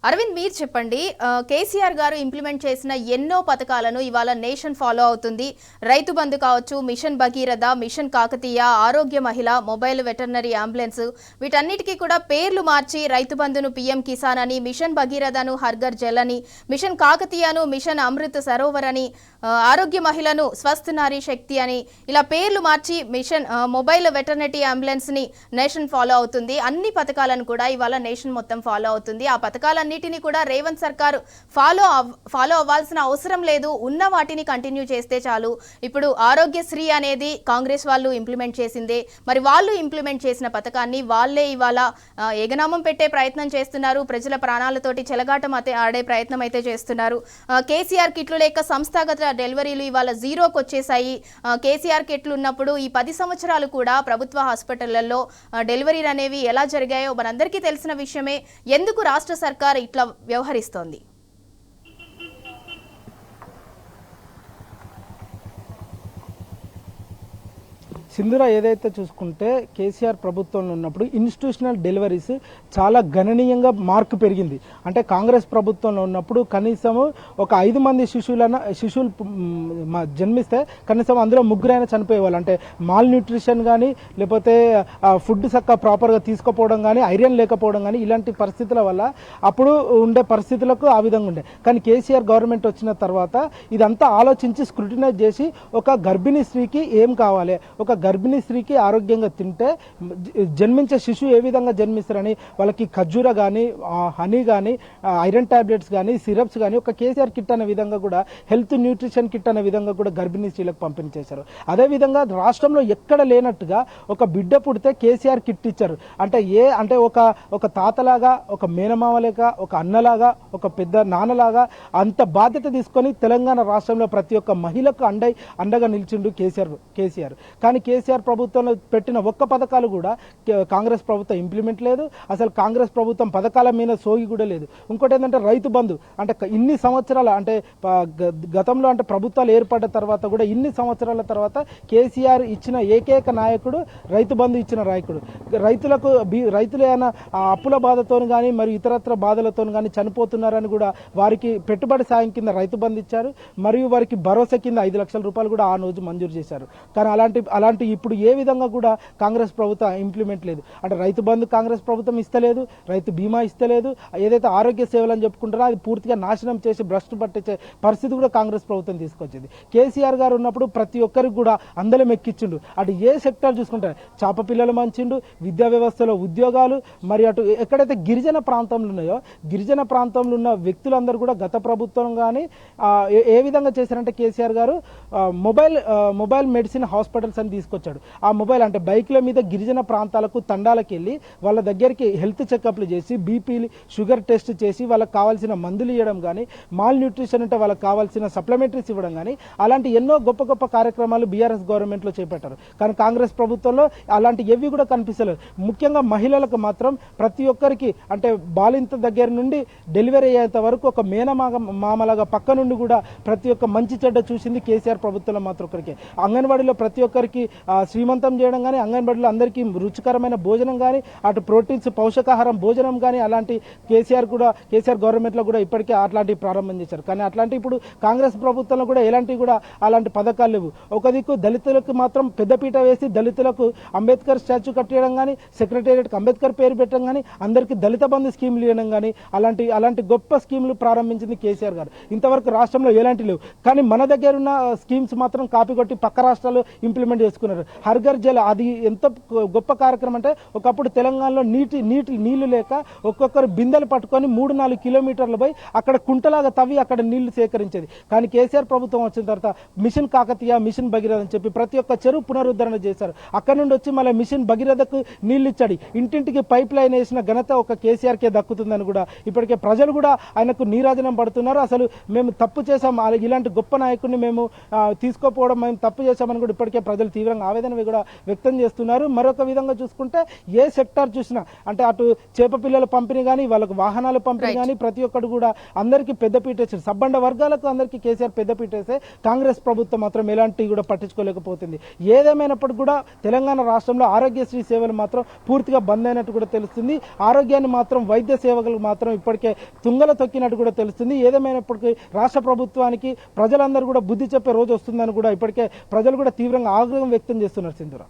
అరవింద్ మీరు చెప్పండి. కేసీఆర్ గారు ఇంప్లిమెంట్ చేసిన ఎన్నో పథకాలను ఇవాళ నేషన్ ఫాలో అవుతుంది. రైతు బంధు కావచ్చు, మిషన్ భగీరథ, మిషన్ కాకతీయ, ఆరోగ్య మహిళ, మొబైల్ వెటర్నరీ అంబులెన్స్, వీటన్నిటికీ కూడా పేర్లు మార్చి రైతు బంధును పీఎం కిసాన్ అని, మిషన్ భగీరథను హర్ఘర్ జల్ అని, మిషన్ కాకతీయను మిషన్ అమృత్ సరోవర్ అని, ఆరోగ్య మహిళను స్వస్థ్ నారీ శక్తి అని, ఇలా పేర్లు మార్చి మిషన్ మొబైల్ వెటర్నరీ అంబులెన్స్ ని నేషన్ ఫాలో అవుతుంది. అన్ని పథకాలను కూడా ఇవాళ నేషన్ మొత్తం ఫాలో అవుతుంది. ఆ పథకాలన్నిటినీ కూడా రేవంత్ సర్కార్ ఫాలో అవ్వాల్సిన అవసరం లేదు, ఉన్న వాటిని కంటిన్యూ చేస్తే చాలు. ఇప్పుడు ఆరోగ్యశ్రీ అనేది కాంగ్రెస్ వాళ్ళు ఇంప్లిమెంట్ చేసిందే. మరి వాళ్ళు ఇంప్లిమెంట్ చేసిన పథకాన్ని వాళ్ళే ఇవాళ ఎగనామం పెట్టే ప్రయత్నం చేస్తున్నారు. ప్రజల ప్రాణాలతోటి చెలగాటం ఆడే ప్రయత్నం అయితే చేస్తున్నారు. కేసీఆర్ కిట్లు లేక సంస్థాగత డెలివరీలు ఇవాళ జీరోకి వచ్చేసాయి. కేసీఆర్ కిట్లు ఉన్నప్పుడు ఈ 10 సంవత్సరాలు కూడా ప్రభుత్వ హాస్పిటళ్లలో డెలివరీలు అనేవి ఎలా జరిగాయో మనందరికీ తెలిసిన విషయమే. ఎందుకు రాష్ట్ర సర్కార్ ఇట్లా వ్యవహరిస్తోంది? సింధుర ఏదైతే చూసుకుంటే కేసీఆర్ ప్రభుత్వంలో ఉన్నప్పుడు ఇన్స్టిట్యూషనల్ డెలివరీస్ చాలా గణనీయంగా మార్కు పెరిగింది. అంటే కాంగ్రెస్ ప్రభుత్వంలో ఉన్నప్పుడు కనీసము ఒక 5 మంది శిశువులు జన్మిస్తే కనీసం అందులో 3 చనిపోయేవాళ్ళు. అంటే మాల్ న్యూట్రిషన్ కానీ, లేకపోతే ఫుడ్ చక్కగా ప్రాపర్గా తీసుకోపోవడం కానీ, ఐరన్ లేకపోవడం కానీ, ఇలాంటి పరిస్థితుల వల్ల అప్పుడు ఉండే పరిస్థితులకు ఆ విధంగా ఉండే. కానీ కేసీఆర్ గవర్నమెంట్ వచ్చిన తర్వాత ఇదంతా ఆలోచించి స్క్రూటినైజ్ చేసి ఒక గర్భిణీ స్త్రీకి ఏం కావాలి, ఒక గర్భిణీ స్త్రీకి ఆరోగ్యంగా తింటే జన్మించే శిశువు ఏ విధంగా జన్మిస్తారని వాళ్ళకి ఖర్జూర కానీ, హనీ కానీ, ఐరన్ టాబ్లెట్స్ కానీ, సిరప్స్ కానీ ఒక కేసీఆర్ కిట్ అనే విధంగా కూడా, హెల్త్ న్యూట్రిషన్ కిట్ అనే విధంగా కూడా గర్భిణీ స్త్రీలకు పంపిణీ చేశారు. అదేవిధంగా రాష్ట్రంలో ఎక్కడ లేనట్టుగా ఒక బిడ్డ పుడితే కేసీఆర్ కిట్ ఇచ్చారు. అంటే ఒక తాతలాగా, ఒక మేనమామలేక, ఒక అన్నలాగా, ఒక పెద్ద నాన్నలాగా అంత బాధ్యత తీసుకొని తెలంగాణ రాష్ట్రంలో ప్రతి ఒక్క మహిళకు అండగా నిలిచిండు కేసీఆర్. కానీ కేసీఆర్ ప్రభుత్వంలో పెట్టిన ఒక్క పథకాలు కూడా కాంగ్రెస్ ప్రభుత్వం ఇంప్లిమెంట్ లేదు. అసలు కాంగ్రెస్ ప్రభుత్వం పథకాల మీద సోగి కూడా లేదు. ఇంకోటి ఏంటంటే రైతు బంధు, అంటే ఇన్ని సంవత్సరాల అంటే గతంలో అంటే ప్రభుత్వాలు ఏర్పడ్డ తర్వాత కూడా ఇన్ని సంవత్సరాల తర్వాత కేసీఆర్ ఇచ్చిన ఏకైక నాయకుడు రైతు బంధు ఇచ్చిన నాయకుడు. రైతులు ఏమైనా అప్పుల బాధతో కానీ మరియు ఇతరత్ర బాధలతో కానీ చనిపోతున్నారని కూడా వారికి పెట్టుబడి సాయం కింద రైతు బంధు ఇచ్చారు. మరియు వారికి భరోసా కింద 5 లక్షల రూపాయలు కూడా ఆ రోజు మంజూరు చేశారు. కానీ అలాంటి ఇప్పుడు ఏ విధంగా కూడా కాంగ్రెస్ ప్రభుత్వం ఇంప్లిమెంట్ లేదు. అంటే రైతు బంధు కాంగ్రెస్ ప్రభుత్వం ఇస్తలేదు, రైతు బీమా ఇస్తలేదు, ఏదైతే ఆరోగ్య సేవలు అని చెప్పుకుంటారో అది పూర్తిగా నాశనం చేసి భ్రష్టు పట్టించే పరిస్థితి కూడా కాంగ్రెస్ ప్రభుత్వం తీసుకొచ్చింది. కేసీఆర్ గారు ఉన్నప్పుడు ప్రతి ఒక్కరికి కూడా అందలం ఎక్కించిండు. అటు ఏ సెక్టర్ చూసుకుంటారు, చేప పిల్లలు మంచిండు, విద్యా వ్యవస్థలో ఉద్యోగాలు, మరి అటు ఎక్కడైతే గిరిజన ప్రాంతంలో ఉన్నాయో గిరిజన ప్రాంతంలో ఉన్న వ్యక్తులందరూ కూడా గత ప్రభుత్వం కానీ ఏ విధంగా చేశారంటే కేసీఆర్ గారు మొబైల్ మెడిసిన్ హాస్పిటల్స్ అని తీసుకొచ్చాడు. ఆ మొబైల్ అంటే బైక్ల మీద గిరిజన ప్రాంతాలకు తండాలకు వెళ్ళి వాళ్ళ దగ్గరికి హెల్త్ చెకప్లు చేసి, బీపీ షుగర్ టెస్ట్ చేసి వాళ్ళకి కావాల్సిన మందులు ఇవ్వడం కానీ, మాల్ న్యూట్రిషన్ అంటే వాళ్ళకి కావాల్సిన సప్లిమెంటరీస్ ఇవ్వడం కానీ, అలాంటి ఎన్నో గొప్ప గొప్ప కార్యక్రమాలు బీఆర్ఎస్ గవర్నమెంట్లో చేపట్టారు. కానీ కాంగ్రెస్ ప్రభుత్వంలో అలాంటి ఏవి కూడా కనిపిస్తలేదు. ముఖ్యంగా మహిళలకు మాత్రం ప్రతి ఒక్కరికి అంటే బాలింత దగ్గర నుండి డెలివరీ అయ్యేంత వరకు ఒక మామలాగా పక్క నుండి కూడా ప్రతి ఒక్క మంచి చెడ్డ చూసింది కేసీఆర్ ప్రభుత్వంలో మాత్రం ఒక్కరికి. అంగన్వాడీలో ప్రతి ఒక్కరికి శ్రీమంతం చేయడం కానీ, అంగన్వాడీలో అందరికీ రుచికరమైన భోజనం కానీ, అటు ప్రోటీన్స్ పౌషకాహారం భోజనం కానీ అలాంటి కేసీఆర్ గవర్నమెంట్లో కూడా ఇప్పటికే అట్లాంటివి ప్రారంభం చేశారు. కానీ అట్లాంటి ఇప్పుడు కాంగ్రెస్ ప్రభుత్వంలో కూడా అలాంటి పథకాలు లేవు. ఒక దిక్కు దళితులకు మాత్రం పెద్దపీట వేసి దళితులకు అంబేద్కర్ స్టాచ్యూ కట్టేయడం కానీ, సెక్రటేరియట్కి అంబేద్కర్ పేరు పెట్టడం కానీ, అందరికీ దళిత బంధు స్కీములు ఇవ్వడం కానీ అలాంటి గొప్ప స్కీములు ప్రారంభించింది కేసీఆర్ గారు. ఇంతవరకు రాష్ట్రంలో ఎలాంటి లేవు. కానీ మన దగ్గర ఉన్న స్కీమ్స్ మాత్రం కాపీ కొట్టి పక్క రాష్ట్రాలు ఇంప్లిమెంట్ చేసుకున్నారు. హర్ఘర్ జల్ అది ఎంత గొప్ప కార్యక్రమం అంటే ఒకప్పుడు తెలంగాణలో నీళ్లు లేక ఒక్కొక్కరు బిందెలు పట్టుకొని 3-4 కిలోమీటర్లు పోయి అక్కడ కుంటలాగా తవ్వి అక్కడ నీళ్లు సేకరించేది. కానీ కేసీఆర్ ప్రభుత్వం వచ్చిన తర్వాత మిషన్ కాకతీయ, మిషన్ భగీరథ అని చెప్పి ప్రతి ఒక్క చెరువు పునరుద్ధరణ చేశారు. అక్కడ నుండి వచ్చి మళ్ళీ మిషన్ భగీరథకు నీళ్లు ఇచ్చాడు. ఇంటింటికి పైప్ లైన్ వేసిన ఘనత ఒక కేసీఆర్కే దక్కుతుందని కూడా ఇప్పటికే ప్రజలు కూడా ఆయనకు నీరాజనం పడుతున్నారు. అసలు మేము తప్పు చేశాం, ఇలాంటి గొప్ప నాయకుడిని మేము తీసుకోపోవడం మేము తప్పు చేశామని కూడా ఇప్పటికే ప్రజలు తీవ్రంగా తీవ్రంగా ఆవేదన కూడా వ్యక్తం చేస్తున్నారు. మరొక విధంగా చూసుకుంటే ఏ సెక్టార్ చూసినా అంటే అటు చేప పిల్లల పంపిణీ కానీ వాళ్ళకు వాహనాల పంపిణీ కానీ ప్రతి ఒక్కరు కూడా అందరికీ పెద్దపీట వేసారు. సబ్బండ వర్గాలకు అందరికీ కేసీఆర్ పెద్దపీట వేస్తే కాంగ్రెస్ ప్రభుత్వం మాత్రం ఎలాంటి కూడా పట్టించుకోలేకపోతుంది. ఏదేమైనప్పటికీ కూడా తెలంగాణ రాష్ట్రంలో ఆరోగ్యశ్రీ సేవలు మాత్రం పూర్తిగా బంద్ అయినట్టు కూడా తెలుస్తుంది. ఆరోగ్యాన్ని మాత్రం వైద్య సేవలు మాత్రం ఇప్పటికే తుంగల తొక్కినట్టు కూడా తెలుస్తుంది. ఏదేమైనప్పటికీ రాష్ట్ర ప్రభుత్వానికి ప్రజలందరూ కూడా బుద్ధి చెప్పే రోజు వస్తుందని కూడా ఇప్పటికే ప్రజలు కూడా తీవ్రంగా ఆగ్రహం వ్యక్తం చేస్తున్నారు. సింధూర.